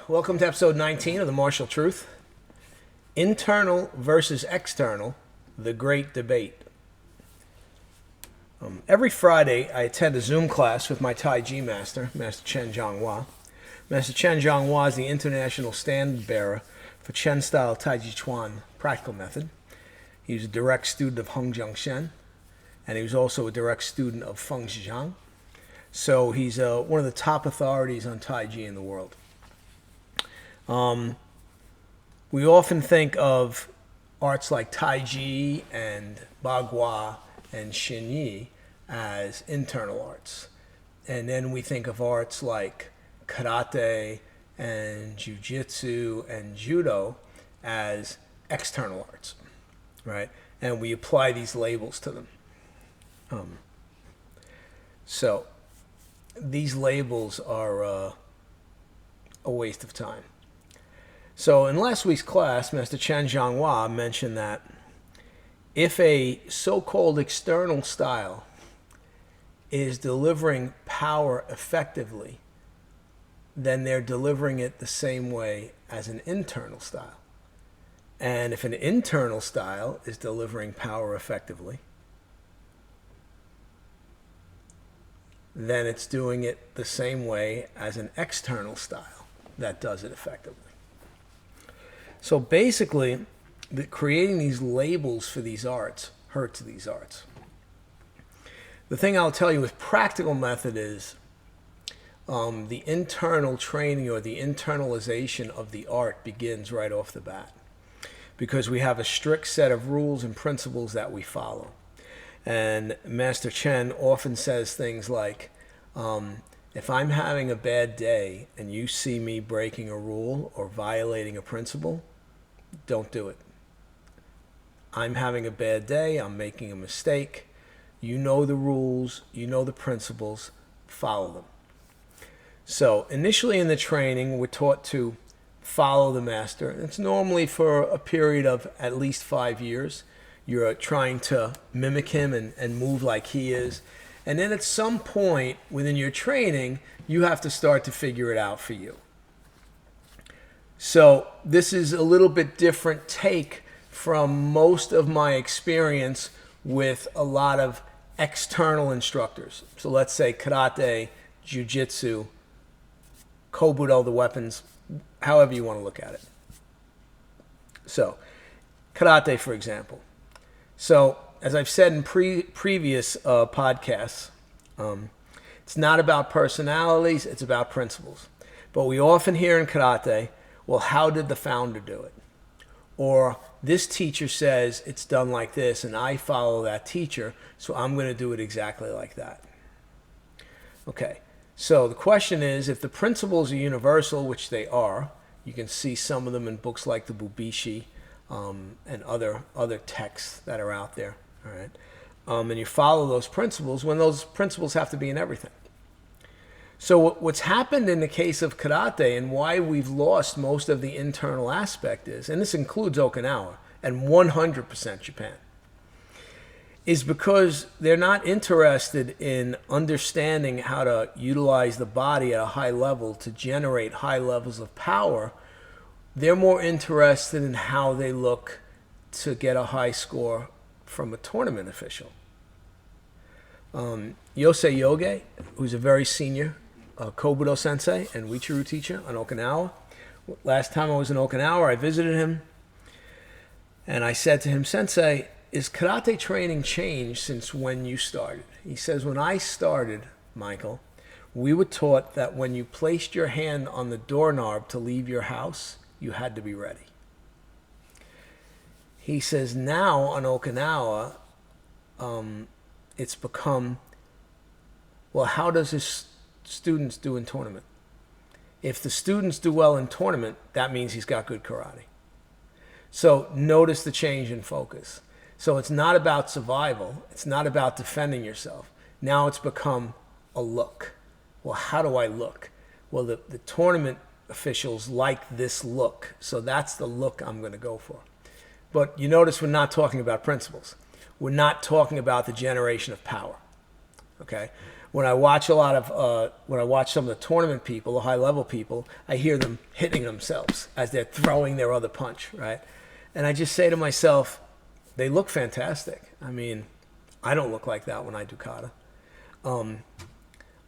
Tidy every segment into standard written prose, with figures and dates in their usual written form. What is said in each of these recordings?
Welcome to episode 19 of The Martial Truth. Internal versus external, the great debate. Every Friday, I attend a Zoom class with my Tai Chi master, Master Chen Zhonghua. Master Chen Zhonghua is the international standard bearer for Chen-style Tai Chi Chuan practical method. He was a direct student of Heng Jiangshen, and he was also a direct student of Feng Zhijiang. So he's one of the top authorities on Tai Chi in the world. We often think of arts like Tai Chi and Bagua and Xin Yi as internal arts. And then we think of arts like karate and jiu-jitsu and judo as external arts, right? And we apply these labels to them. So these labels are a waste of time. So in last week's class, Master Chen Zhonghua mentioned that if a so-called external style is delivering power effectively, then they're delivering it the same way as an internal style. And if an internal style is delivering power effectively, then it's doing it the same way as an external style that does it effectively. So basically, creating these labels for these arts hurts these arts. The thing I'll tell you with practical method is the internal training or the internalization of the art begins right off the bat, because we have a strict set of rules and principles that we follow. And Master Chen often says things like, if I'm having a bad day and you see me breaking a rule or violating a principle, don't do it. I'm having a bad day, I'm making a mistake. You know the rules, you know the principles, follow them. So initially in the training, we're taught to follow the master. It's normally for a period of at least 5 years. You're trying to mimic him and move like he is. And then at some point within your training, you have to start to figure it out for you. So this is a little bit different take from most of my experience with a lot of external instructors. So let's say karate, jiu-jitsu, kobudo, the weapons, however you want to look at it. So karate, for example. So as I've said in previous podcasts, it's not about personalities, it's about principles. But we often hear in karate, well, how did the founder do it? Or this teacher says it's done like this and I follow that teacher, so I'm going to do it exactly like that. Okay, so the question is, if the principles are universal, which they are, you can see some of them in books like the Bubishi and other texts that are out there, all right? And you follow those principles when those principles have to be in everything. So what's happened in the case of karate and why we've lost most of the internal aspect is, and this includes Okinawa and 100% Japan, is because they're not interested in understanding how to utilize the body at a high level to generate high levels of power. They're more interested in how they look to get a high score from a tournament official. Yosei Yoge, who's a very senior kobudo sensei and Wichuru teacher on Okinawa. Last time I was in Okinawa, I visited him, and I said to him, Sensei, is karate training changed since when you started? He says, when I started, Michael, we were taught that when you placed your hand on the doorknob to leave your house, you had to be ready. He says, now on Okinawa, it's become, well, how does his students do in tournament? If the students do well in tournament, that means he's got good karate. So notice the change in focus. So it's not about survival. It's not about defending yourself. Now it's become a look. Well, how do I look? Well, the tournament officials like this look. So that's the look I'm going to go for. But you notice we're not talking about principles. We're not talking about the generation of power. Okay? when I watch a lot of when I watch some of the tournament people, the high level people, I hear them hitting themselves as they're throwing their other punch, right? And I just say to myself, they look fantastic. I mean, I don't look like that when I do kata,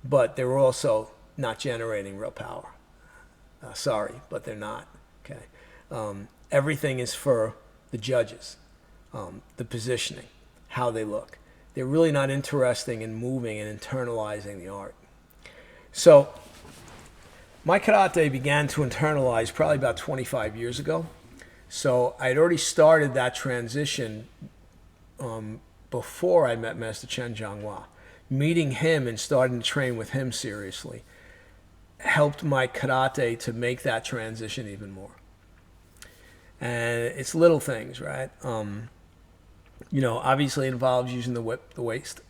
but they're also not generating real power. Sorry, but they're not. Okay, everything is for the judges, the positioning, how they look. They're really not interested in moving and internalizing the art. So my karate began to internalize probably about 25 years ago. So I'd already started that transition before I met Master Chen Zhanghua. Meeting him and starting to train with him seriously helped my karate to make that transition even more. And it's little things, right? You know, obviously it involves using the whip, the waist.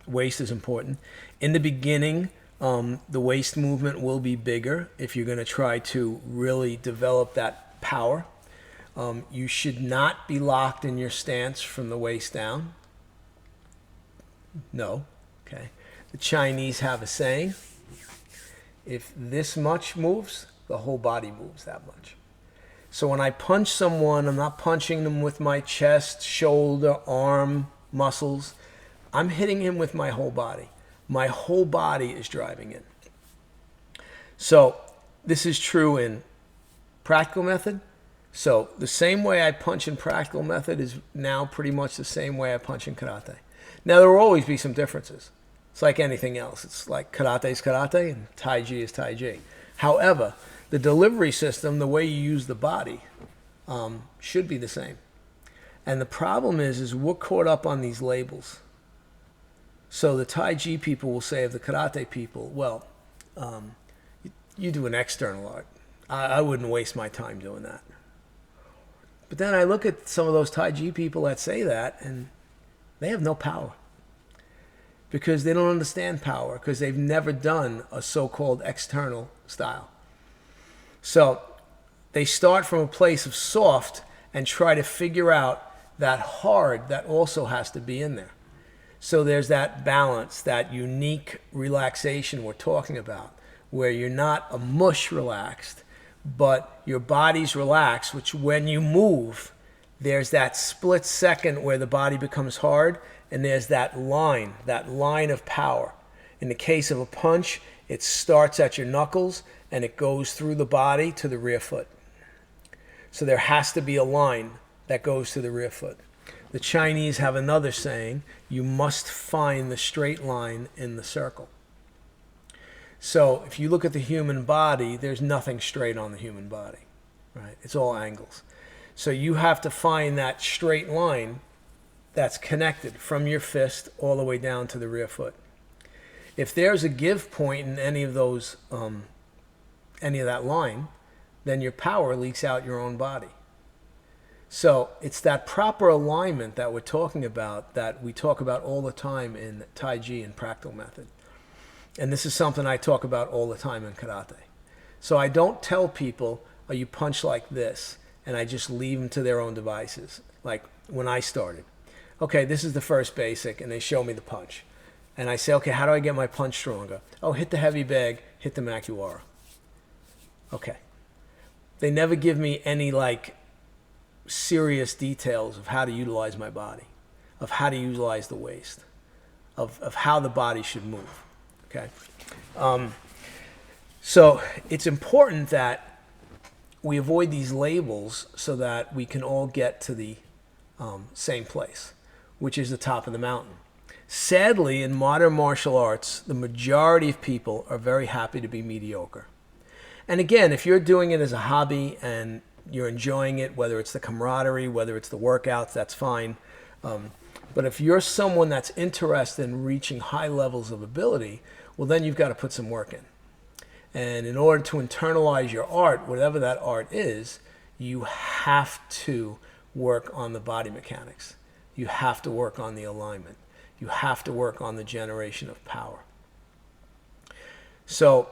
Waist is important. In the beginning, the waist movement will be bigger if you're going to try to really develop that power. You should not be locked in your stance from the waist down. No. Okay. The Chinese have a saying, if this much moves, the whole body moves that much. So when I punch someone, I'm not punching them with my chest, shoulder, arm, muscles. I'm hitting him with my whole body. My whole body is driving in. So this is true in practical method. So the same way I punch in practical method is now pretty much the same way I punch in karate. Now there will always be some differences. It's like anything else. It's like karate is karate and Tai Chi is Tai Chi. However, the delivery system, the way you use the body, should be the same. And the problem is we're caught up on these labels. So the Tai Chi people will say of the karate people, well, you do an external art. I wouldn't waste my time doing that. But then I look at some of those Tai Chi people that say that, and they have no power. Because they don't understand power, because they've never done a so-called external style. So they start from a place of soft and try to figure out that hard that also has to be in there. So there's that balance, that unique relaxation we're talking about, where you're not a mush relaxed, but your body's relaxed, which when you move, there's that split second where the body becomes hard, and there's that line of power. In the case of a punch, it starts at your knuckles, and it goes through the body to the rear foot. So there has to be a line that goes to the rear foot. The Chinese have another saying, you must find the straight line in the circle. So if you look at the human body, there's nothing straight on the human body, right? It's all angles. So you have to find that straight line that's connected from your fist all the way down to the rear foot. If there's a give point in any of those, any of that line, then your power leaks out your own body. So it's that proper alignment that we're talking about, that we talk about all the time in Tai Chi and practical method. And this is something I talk about all the time in karate. So I don't tell people, oh, you punch like this, and I just leave them to their own devices. Like when I started. Okay, this is the first basic, and they show me the punch. And I say, okay, how do I get my punch stronger? Oh, hit the heavy bag, hit the makiwara. Okay. They never give me any like serious details of how to utilize my body, of how to utilize the waist, of how the body should move. Okay. So it's important that we avoid these labels so that we can all get to the same place, which is the top of the mountain. Sadly, in modern martial arts, the majority of people are very happy to be mediocre. And again, if you're doing it as a hobby and you're enjoying it, whether it's the camaraderie, whether it's the workouts, that's fine. But if you're someone that's interested in reaching high levels of ability, well, then you've got to put some work in. And in order to internalize your art, whatever that art is, you have to work on the body mechanics. You have to work on the alignment. You have to work on the generation of power. So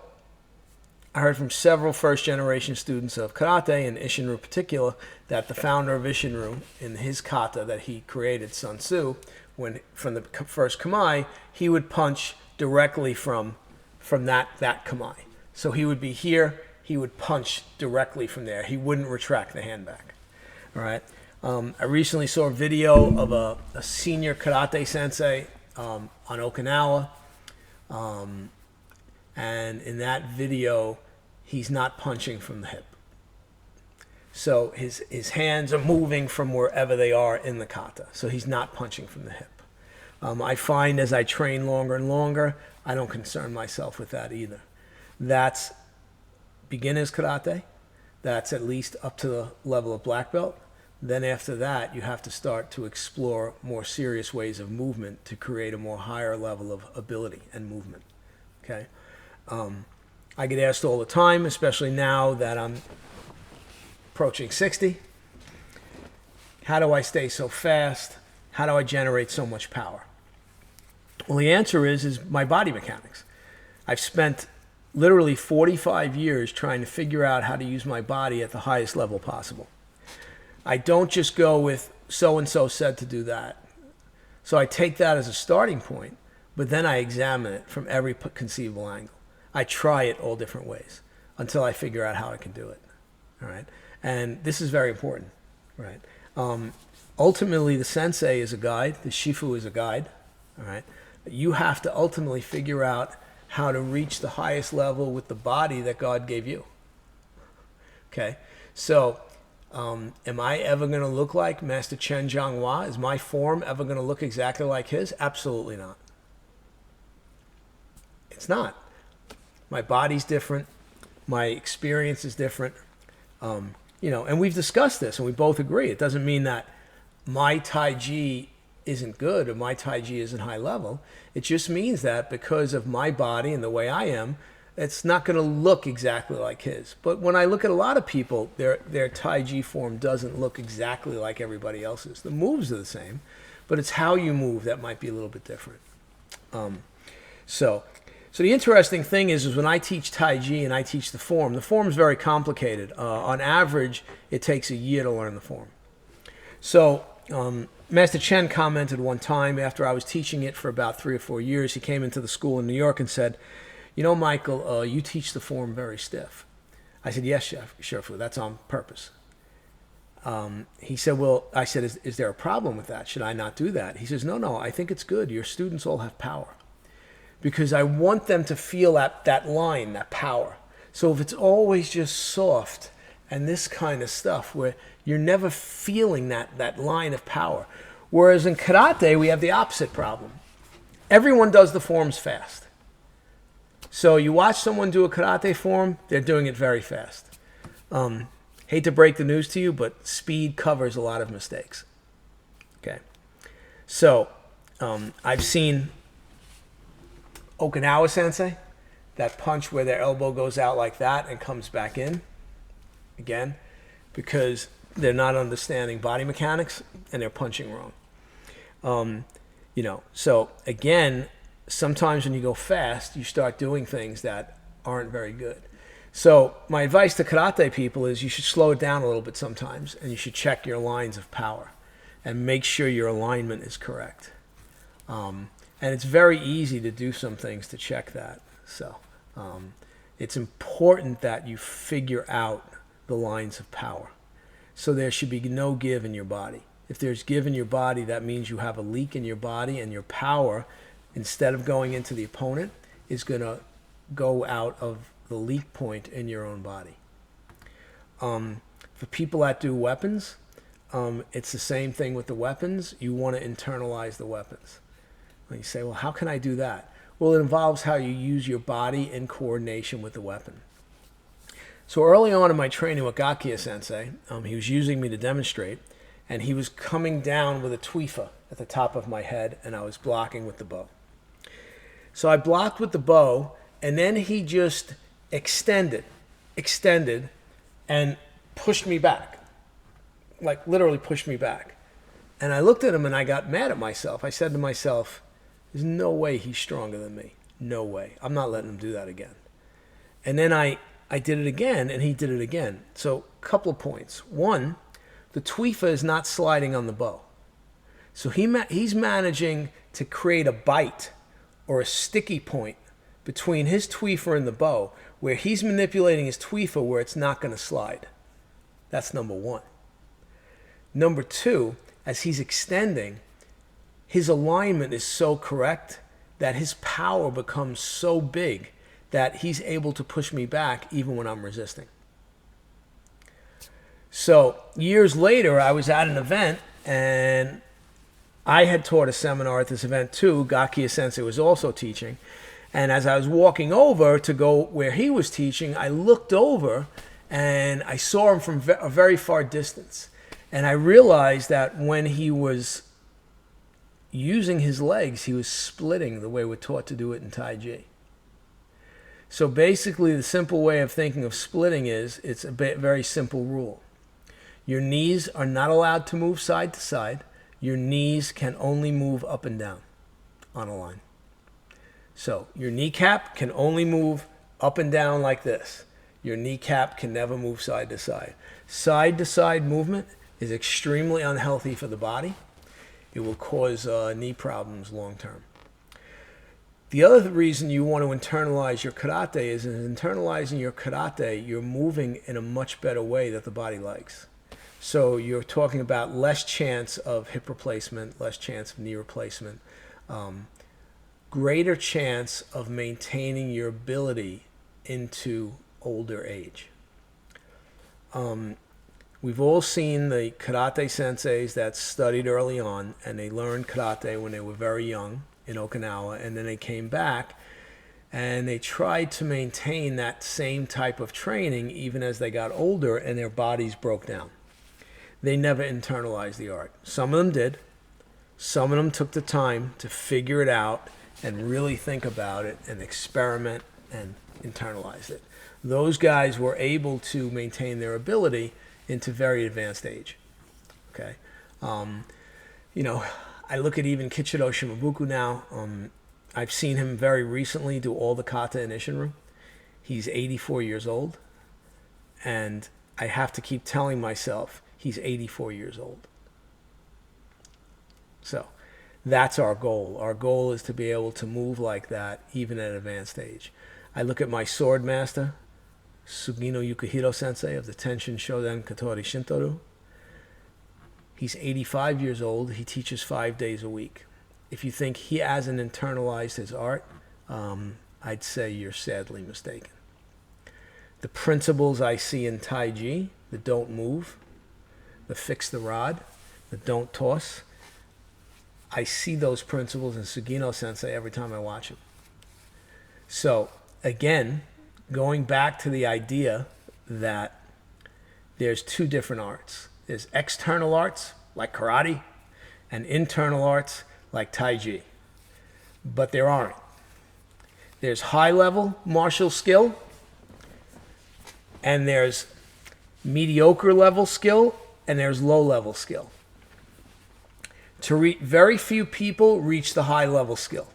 I heard from several first-generation students of karate, and Isshinryu in particular, that the founder of Isshinryu, in his kata that he created, Sun Tzu, when from the first kamae, he would punch directly from that kamae. So he would be here, he would punch directly from there. He wouldn't retract the hand back. All right. I recently saw a video of a senior karate sensei on Okinawa. And in that video, he's not punching from the hip. So his hands are moving from wherever they are in the kata. So he's not punching from the hip. I find as I train longer and longer, I don't concern myself with that either. That's beginner's karate. That's at least up to the level of black belt. Then after that, you have to start to explore more serious ways of movement to create a more higher level of ability and movement. Okay. I get asked all the time, especially now that I'm approaching 60, how do I stay so fast? How do I generate so much power? Well, the answer is my body mechanics. I've spent literally 45 years trying to figure out how to use my body at the highest level possible. I don't just go with so-and-so said to do that. So I take that as a starting point, but then I examine it from every conceivable angle. I try it all different ways until I figure out how I can do it. All right. And this is very important. Right. Ultimately, the sensei is a guide. The shifu is a guide. All right. You have to ultimately figure out how to reach the highest level with the body that God gave you. Okay. So, am I ever going to look like Master Chen Zhanghua? Is my form ever going to look exactly like his? Absolutely not. It's not. My body's different. My experience is different. And we've discussed this and we both agree. It doesn't mean that my Tai Chi isn't good or my Tai Chi isn't high level. It just means that because of my body and the way I am, it's not going to look exactly like his. But when I look at a lot of people, their Tai Chi form doesn't look exactly like everybody else's. The moves are the same, but it's how you move that might be a little bit different. So the interesting thing is when I teach Tai Chi and I teach the form is very complicated. On average, it takes a year to learn the form. So Master Chen commented one time after I was teaching it for about 3 or 4 years, he came into the school in New York and said, "You know, Michael, you teach the form very stiff." I said, "Yes, Shifu, that's on purpose." He said, "Well," I said, is there a problem with that? Should I not do that? He says, no, I think it's good. Your students all have power. Because I want them to feel that line, that power. So if it's always just soft and this kind of stuff where you're never feeling that line of power. Whereas in karate, we have the opposite problem. Everyone does the forms fast. So you watch someone do a karate form, they're doing it very fast. Hate to break the news to you, but speed covers a lot of mistakes. Okay. So I've seen Okinawa sensei, that punch where their elbow goes out like that and comes back in, again, because they're not understanding body mechanics and they're punching wrong. So again, sometimes when you go fast, you start doing things that aren't very good. So my advice to karate people is you should slow it down a little bit sometimes and you should check your lines of power and make sure your alignment is correct. And it's very easy to do some things to check that. So it's important that you figure out the lines of power. So there should be no give in your body. If there's give in your body, that means you have a leak in your body and your power, instead of going into the opponent, is going to go out of the leak point in your own body. For people that do weapons, it's the same thing with the weapons. You want to internalize the weapons. And you say, well, how can I do that? Well, it involves how you use your body in coordination with the weapon. So early on in my training with Gakia Sensei, he was using me to demonstrate, and he was coming down with a tuifa at the top of my head, and I was blocking with the bow. So I blocked with the bow, and then he just extended, and pushed me back. Like literally pushed me back. And I looked at him and I got mad at myself. I said to myself, there's no way he's stronger than me. No way. I'm not letting him do that again. And then I I did it again, and he did it again. So, a couple of points. One, the twifa is not sliding on the bow. So he's managing to create a bite or a sticky point between his twifa and the bow, where he's manipulating his twifa where it's not going to slide. That's number one. Number two, as he's extending, his alignment is so correct that his power becomes so big that he's able to push me back even when I'm resisting. So years later, I was at an event, and I had taught a seminar at this event too. Gakia Sensei was also teaching. And as I was walking over to go where he was teaching, I looked over and I saw him from a very far distance. And I realized that when he was using his legs, he was splitting the way we're taught to do it in Tai Chi. So basically, the simple way of thinking of splitting is, it's a very simple rule. Your knees are not allowed to move side to side. Your knees can only move up and down on a line. So your kneecap can only move up and down like this. Your kneecap can never move side to side. Side to side movement is extremely unhealthy for the body. It will cause knee problems long term. The other reason you want to internalize your karate is in internalizing your karate, you're moving in a much better way that the body likes. So you're talking about less chance of hip replacement, less chance of knee replacement, greater chance of maintaining your ability into older age. We've all seen the karate senseis that studied early on, and they learned karate when they were very young in Okinawa, and then they came back and they tried to maintain that same type of training even as they got older, and their bodies broke down. They never internalized the art. Some of them did. Some of them took the time to figure it out and really think about it and experiment and internalize it. Those guys were able to maintain their ability into very advanced age. Okay, I look at even Kichiro Shimabuku now. I've seen him very recently do all the kata in Isshinryu. He's 84 years old, and I have to keep telling myself he's 84 years old. So that's our goal. Our goal is to be able to move like that even at advanced age. I look at my sword master, Sugino Yukihiro Sensei of the Tenshin Shoden Katori Shintoru. He's 85 years old. He teaches 5 days a week. If you think he hasn't internalized his art, I'd say you're sadly mistaken. The principles I see in Tai Chi, the don't move, the fix the rod, the don't toss, I see those principles in Sugino Sensei every time I watch him. So, again, going back to the idea that there's two different arts. There's external arts, like karate, and internal arts, like Tai Chi. But there aren't. There's high-level martial skill, and there's mediocre level skill, and there's low-level skill. Very few people reach the high-level skill,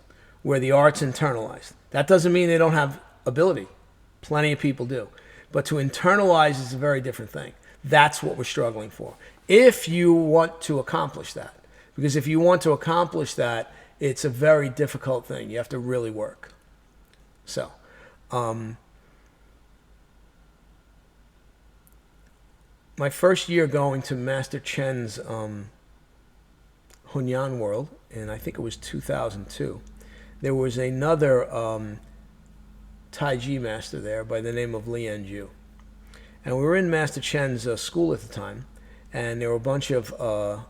where the art's internalized. That doesn't mean they don't have ability. Plenty of people do. But to internalize is a very different thing. That's what we're struggling for. If you want to accomplish that. Because if you want to accomplish that, it's a very difficult thing. You have to really work. So, my first year going to Master Chen's Hunyan World, and I think it was 2002, there was another Tai Chi master there by the name of Li Enju. And we were in Master Chen's school at the time, and there were a bunch of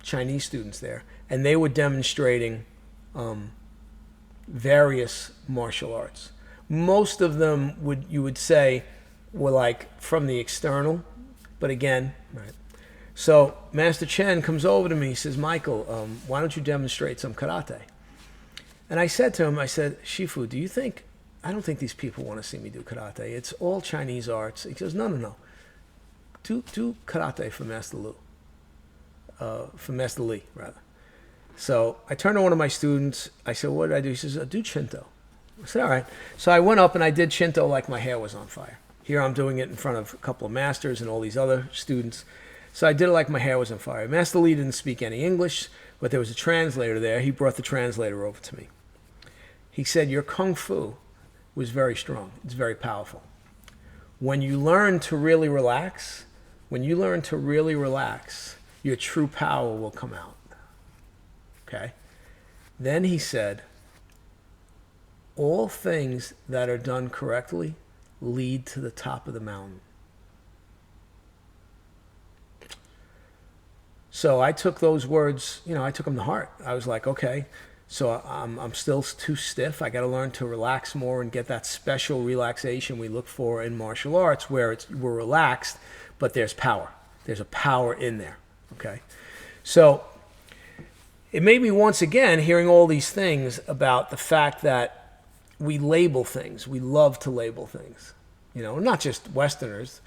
Chinese students there, and they were demonstrating various martial arts. Most of them you would say were like from the external, but again, right. So Master Chen comes over to me, he says, Michael, why don't you demonstrate some karate? And I said to him, Shifu, I don't think these people want to see me do karate. It's all Chinese arts. He goes, no. Do karate for Master Lu. For Master Li, rather. So I turned to one of my students. I said, what did I do? He says, do Shinto. I said, all right. So I went up and I did Shinto like my hair was on fire. Here I'm doing it in front of a couple of masters and all these other students. So I did it like my hair was on fire. Master Lee didn't speak any English, but there was a translator there. He brought the translator over to me. He said, your Kung Fu was very strong. It's very powerful. When you learn to really relax, your true power will come out. Okay? Then he said, all things that are done correctly lead to the top of the mountain. So I took those words, I took them to heart. I was like, okay, so I'm still too stiff. I got to learn to relax more and get that special relaxation we look for in martial arts where we're relaxed, but there's power. There's a power in there, okay? So it made me once again hearing all these things about the fact that we label things. We love to label things, not just Westerners.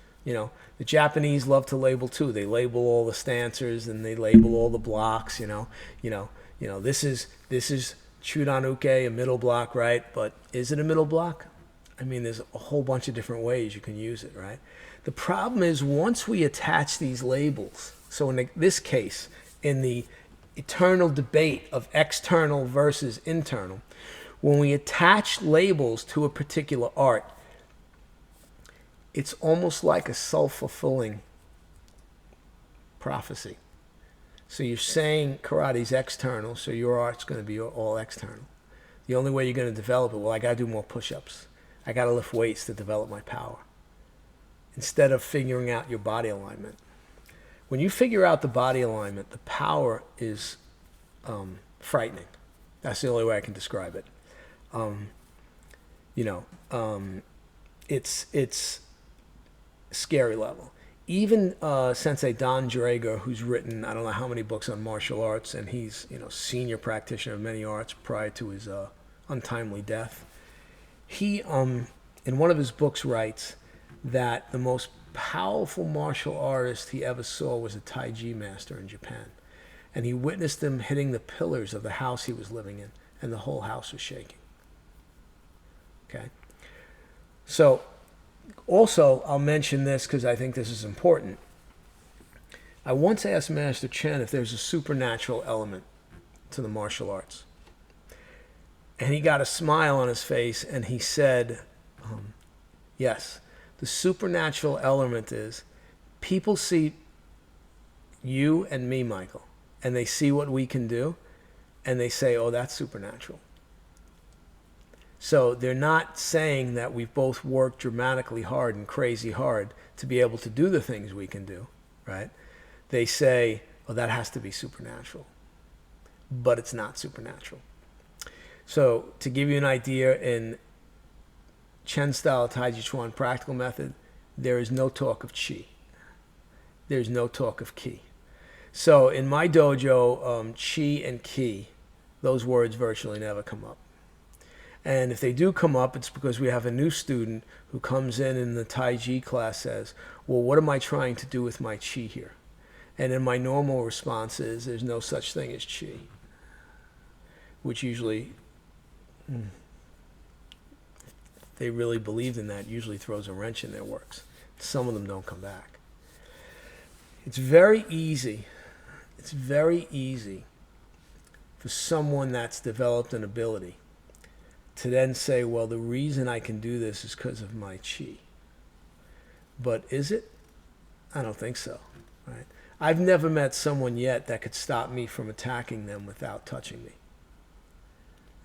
The Japanese love to label too. They label all the stancers and they label all the blocks. This is Chudanuke, a middle block, right? But is it a middle block? I mean, there's a whole bunch of different ways you can use it, right? The problem is once we attach these labels. So in this case, in the eternal debate of external versus internal, when we attach labels to a particular art, it's almost like a self-fulfilling prophecy. So you're saying karate's external, so your art's going to be all external. The only way you're going to develop it, well, I got to do more push-ups. I got to lift weights to develop my power. Instead of figuring out your body alignment. When you figure out the body alignment, the power is frightening. That's the only way I can describe it. It's scary level. Even Sensei Don Draeger, who's written I don't know how many books on martial arts, and he's senior practitioner of many arts prior to his untimely death. He in one of his books writes that the most powerful martial artist he ever saw was a Taiji master in Japan, and he witnessed him hitting the pillars of the house he was living in, and the whole house was shaking. Okay, so. Also, I'll mention this because I think this is important. I once asked Master Chen if there's a supernatural element to the martial arts. And he got a smile on his face and he said, yes, the supernatural element is people see you and me, Michael, and they see what we can do, and they say, oh, that's supernatural. So they're not saying that we've both worked dramatically hard and crazy hard to be able to do the things we can do, right? They say, well, that has to be supernatural. But it's not supernatural. So to give you an idea, in Chen style Taiji Chuan practical method, there is no talk of chi. There's no talk of ki. So in my dojo, chi and ki, those words virtually never come up. And if they do come up, it's because we have a new student who comes in the Taiji class says, well, what am I trying to do with my chi here? And then my normal response is, there's no such thing as chi. Which usually, they really believed in that, usually throws a wrench in their works. Some of them don't come back. It's very easy for someone that's developed an ability to then say, well, the reason I can do this is because of my chi. But is it? I don't think so. Right? I've never met someone yet that could stop me from attacking them without touching me.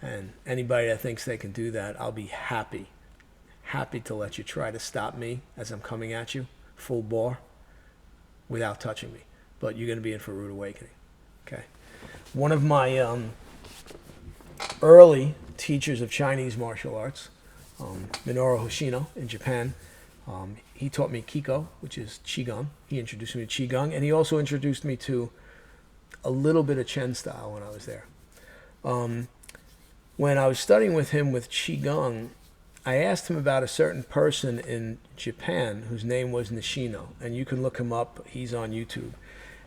And anybody that thinks they can do that, I'll be happy to let you try to stop me as I'm coming at you, full bore, without touching me. But you're going to be in for a rude awakening. Okay. One of my early teachers of Chinese martial arts, Minoru Hoshino in Japan. He taught me Kiko, which is Qigong. He introduced me to Qigong, and he also introduced me to a little bit of Chen style when I was there. When I was studying with him with Qigong, I asked him about a certain person in Japan whose name was Nishino, and you can look him up. He's on YouTube.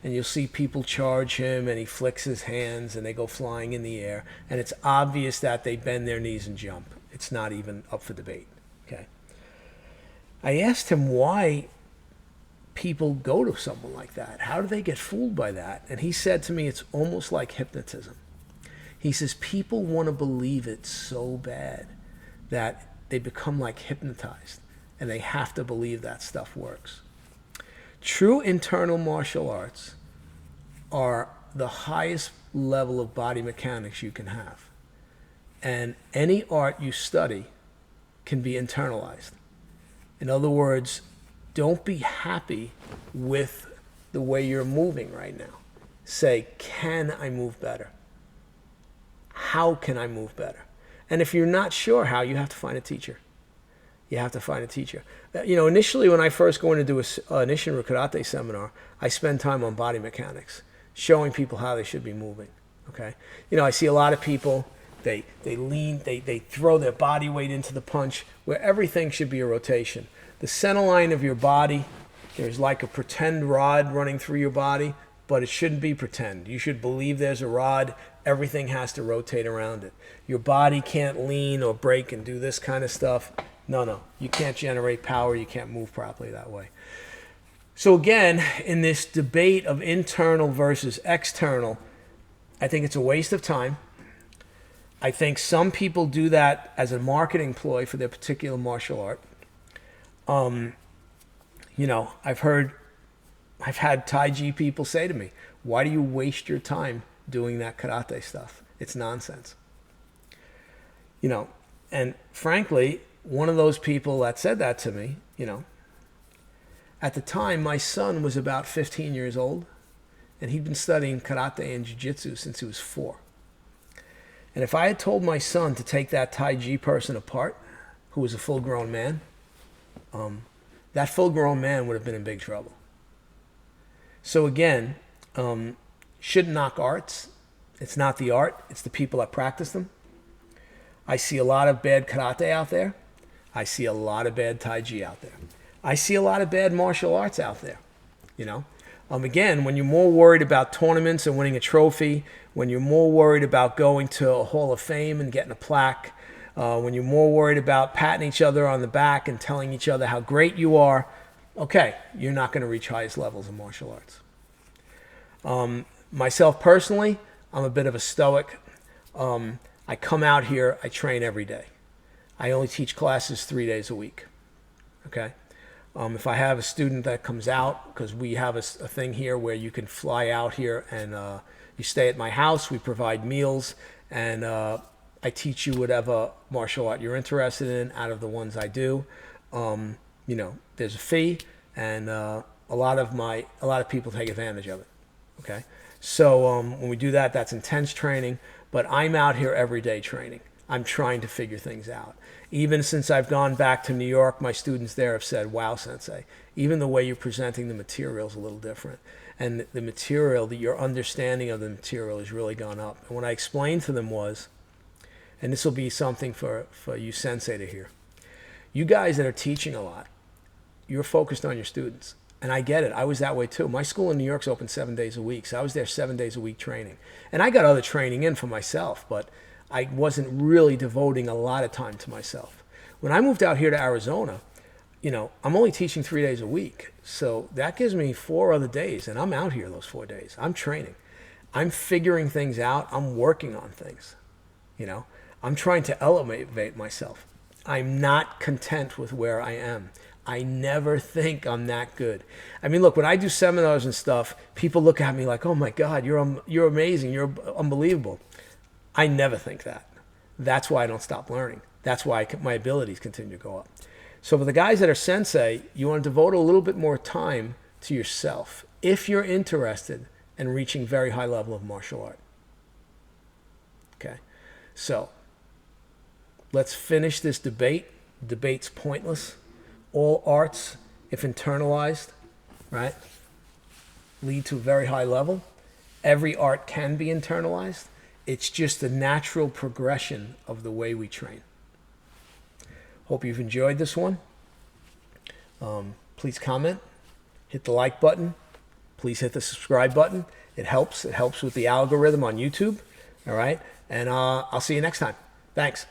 And you'll see people charge him, and he flicks his hands, and they go flying in the air. And it's obvious that they bend their knees and jump. It's not even up for debate. Okay. I asked him why people go to someone like that. How do they get fooled by that? And he said to me, it's almost like hypnotism. He says people want to believe it so bad that they become like hypnotized and they have to believe that stuff works. True internal martial arts are the highest level of body mechanics you can have. And any art you study can be internalized. In other words, don't be happy with the way you're moving right now. Say, can I move better? How can I move better? And if you're not sure how, you have to find a teacher. You have to find a teacher. You know, initially when I first go in to do an Nishinryu karate seminar, I spend time on body mechanics, showing people how they should be moving. Okay? You know, I see a lot of people, they lean, they throw their body weight into the punch, where everything should be a rotation. The center line of your body, there's like a pretend rod running through your body, but it shouldn't be pretend. You should believe there's a rod. Everything has to rotate around it. Your body can't lean or break and do this kind of stuff. No. You can't generate power. You can't move properly that way. So again, in this debate of internal versus external, I think it's a waste of time. I think some people do that as a marketing ploy for their particular martial art. You know, I've had Tai Chi people say to me, why do you waste your time doing that karate stuff? It's nonsense. You know, and frankly, one of those people that said that to me, you know, at the time, my son was about 15 years old, and he'd been studying karate and jiu-jitsu since he was 4. And if I had told my son to take that Tai Chi person apart, who was a full-grown man, that full-grown man would have been in big trouble. So again, shouldn't knock arts. It's not the art. It's the people that practice them. I see a lot of bad karate out there. I see a lot of bad Tai Chi out there. I see a lot of bad martial arts out there. You know, again, when you're more worried about tournaments and winning a trophy, when you're more worried about going to a Hall of Fame and getting a plaque, when you're more worried about patting each other on the back and telling each other how great you are, okay, you're not going to reach highest levels of martial arts. Myself personally, I'm a bit of a stoic. I come out here, I train every day. I only teach classes 3 days a week. Okay? If I have a student that comes out, because we have a thing here where you can fly out here and you stay at my house, we provide meals, and I teach you whatever martial art you're interested in out of the ones I do. You know, there's a fee, and a lot of people take advantage of it. Okay? So when we do that, that's intense training, but I'm out here every day training. I'm trying to figure things out. Even since I've gone back to New York, my students there have said, wow, Sensei, even the way you're presenting the material is a little different. And the material, your understanding of the material has really gone up. And what I explained to them was, and this will be something for you Sensei to hear, you guys that are teaching a lot, you're focused on your students. And I get it. I was that way too. My school in New York's open 7 days a week, so I was there 7 days a week training. And I got other training in for myself, but I wasn't really devoting a lot of time to myself. When I moved out here to Arizona, you know, I'm only teaching 3 days a week. So that gives me 4 other days, and I'm out here those 4 days. I'm training. I'm figuring things out. I'm working on things. You know, I'm trying to elevate myself. I'm not content with where I am. I never think I'm that good. I mean, look, when I do seminars and stuff, people look at me like, oh my God, you're amazing. You're unbelievable. I never think that. That's why I don't stop learning. That's why my abilities continue to go up. So for the guys that are sensei, you want to devote a little bit more time to yourself if you're interested in reaching very high level of martial art. Okay, so let's finish this debate. Debate's pointless. All arts, if internalized, right, lead to a very high level. Every art can be internalized. It's just the natural progression of the way we train. Hope you've enjoyed this one. Please comment, hit the like button. Please hit the subscribe button. It helps. It helps with the algorithm on YouTube. All right. And I'll see you next time. Thanks.